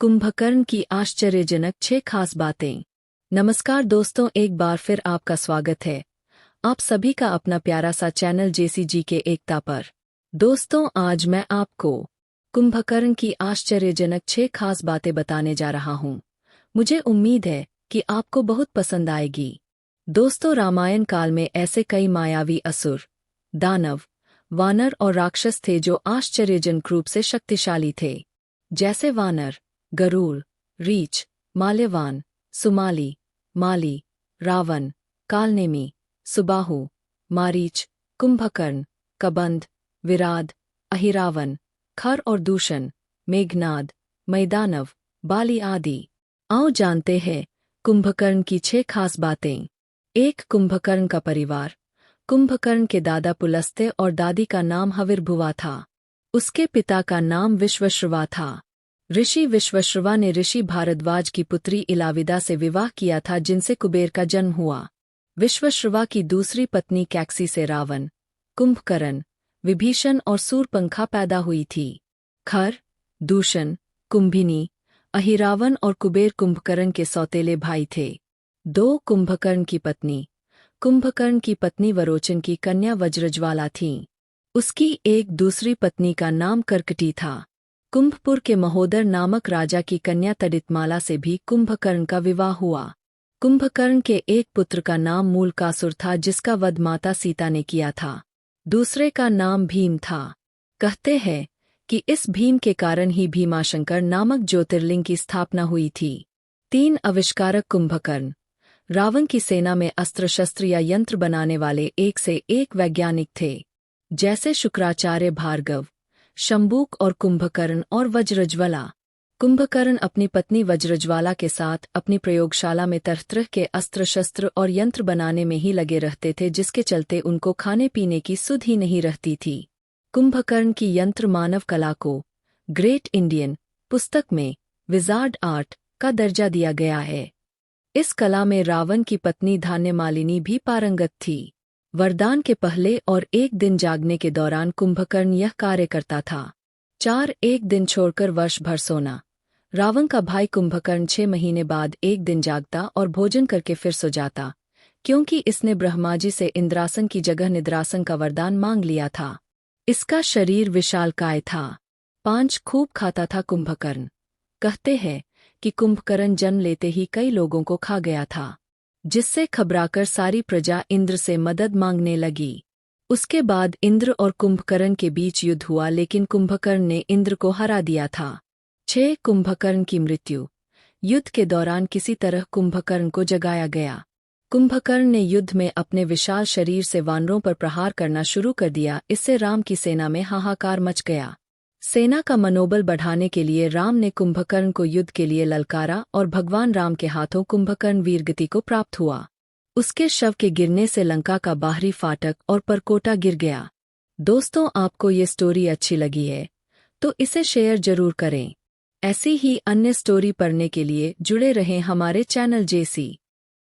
कुंभकर्ण की आश्चर्यजनक 6 खास बातें। नमस्कार दोस्तों, एक बार फिर आपका स्वागत है आप सभी का अपना प्यारा सा चैनल जेसी के एकता पर। दोस्तों, आज मैं आपको कुंभकर्ण की आश्चर्यजनक 6 खास बातें बताने जा रहा हूँ। मुझे उम्मीद है कि आपको बहुत पसंद आएगी। दोस्तों, रामायण काल में ऐसे कई मायावी असुर, दानव, वानर और राक्षस थे जो आश्चर्यजनक रूप से शक्तिशाली थे। जैसे वानर गरुड़, रीछ, माल्यवान, सुमाली, माली, रावण, कालनेमी, सुबाहु, मारीच, कुंभकर्ण, कबंध, विराध, अहिरावण, खर और दूषण, मेघनाद, मैदानव, बाली आदि। आओ जानते हैं कुंभकर्ण की 6 खास बातें। 1. कुंभकर्ण का परिवार। कुंभकर्ण के दादा पुलस्त्य और दादी का नाम हविर्भुवा था। उसके पिता का नाम विश्वश्रवा था। ऋषि विश्वश्रवा ने ऋषि भारद्वाज की पुत्री इलाविदा से विवाह किया था, जिनसे कुबेर का जन्म हुआ। विश्वश्रवा की दूसरी पत्नी कैकसी से रावण, कुंभकर्ण, विभीषण और सूर्पंखा पैदा हुई थी। खर, दूषण, कुंभिनी, अहिरावण और कुबेर कुंभकर्ण के सौतेले भाई थे। 2. कुंभकर्ण की पत्नी। कुंभकर्ण की पत्नी वरोचन की कन्या वज्रज्वाला थीं। उसकी एक दूसरी पत्नी का नाम कर्कटी था। कुंभपुर के महोदर नामक राजा की कन्या तड़ितमाला से भी कुंभकर्ण का विवाह हुआ। कुंभकर्ण के एक पुत्र का नाम मूलकासुर था, जिसका वध माता सीता ने किया था। दूसरे का नाम भीम था। कहते हैं कि इस भीम के कारण ही भीमाशंकर नामक ज्योतिर्लिंग की स्थापना हुई थी। 3. आविष्कारक कुंभकर्ण। रावण की सेना में अस्त्र शस्त्र या यंत्र बनाने वाले एक से एक वैज्ञानिक थे, जैसे शुक्राचार्य, भार्गव, शंबुक और कुंभकर्ण और वज्रज्वाला। कुंभकर्ण अपनी पत्नी वज्रज्वाला के साथ अपनी प्रयोगशाला में तरह तरह के अस्त्र शस्त्र और यंत्र बनाने में ही लगे रहते थे, जिसके चलते उनको खाने पीने की सुध ही नहीं रहती थी। कुंभकर्ण की यंत्र मानव कला को ग्रेट इंडियन पुस्तक में विजार्ड आर्ट का दर्जा दिया गया है। इस कला में रावण की पत्नी धान्यमालिनी भी पारंगत थी। वरदान के पहले और एक दिन जागने के दौरान कुंभकर्ण यह कार्य करता था। 4. एक दिन छोड़कर वर्ष भर सोना। रावण का भाई कुंभकर्ण 6 महीने बाद एक दिन जागता और भोजन करके फिर सो जाता, क्योंकि इसने ब्रह्माजी से इंद्रासन की जगह निद्रासन का वरदान मांग लिया था। इसका शरीर विशालकाय था। 5. खूब खाता था कुंभकर्ण। कहते हैं कि कुंभकर्ण जन्म लेते ही कई लोगों को खा गया था, जिससे घबराकर सारी प्रजा इंद्र से मदद मांगने लगी। उसके बाद इंद्र और कुंभकर्ण के बीच युद्ध हुआ, लेकिन कुंभकर्ण ने इंद्र को हरा दिया था। 6. कुंभकर्ण की मृत्यु। युद्ध के दौरान किसी तरह कुंभकर्ण को जगाया गया। कुंभकर्ण ने युद्ध में अपने विशाल शरीर से वानरों पर प्रहार करना शुरू कर दिया। इससे राम की सेना में हाहाकार मच गया। सेना का मनोबल बढ़ाने के लिए राम ने कुंभकर्ण को युद्ध के लिए ललकारा और भगवान राम के हाथों कुंभकर्ण वीरगति को प्राप्त हुआ। उसके शव के गिरने से लंका का बाहरी फाटक और परकोटा गिर गया। दोस्तों, आपको ये स्टोरी अच्छी लगी है तो इसे शेयर जरूर करें। ऐसी ही अन्य स्टोरी पढ़ने के लिए जुड़े रहें हमारे चैनल जेसी।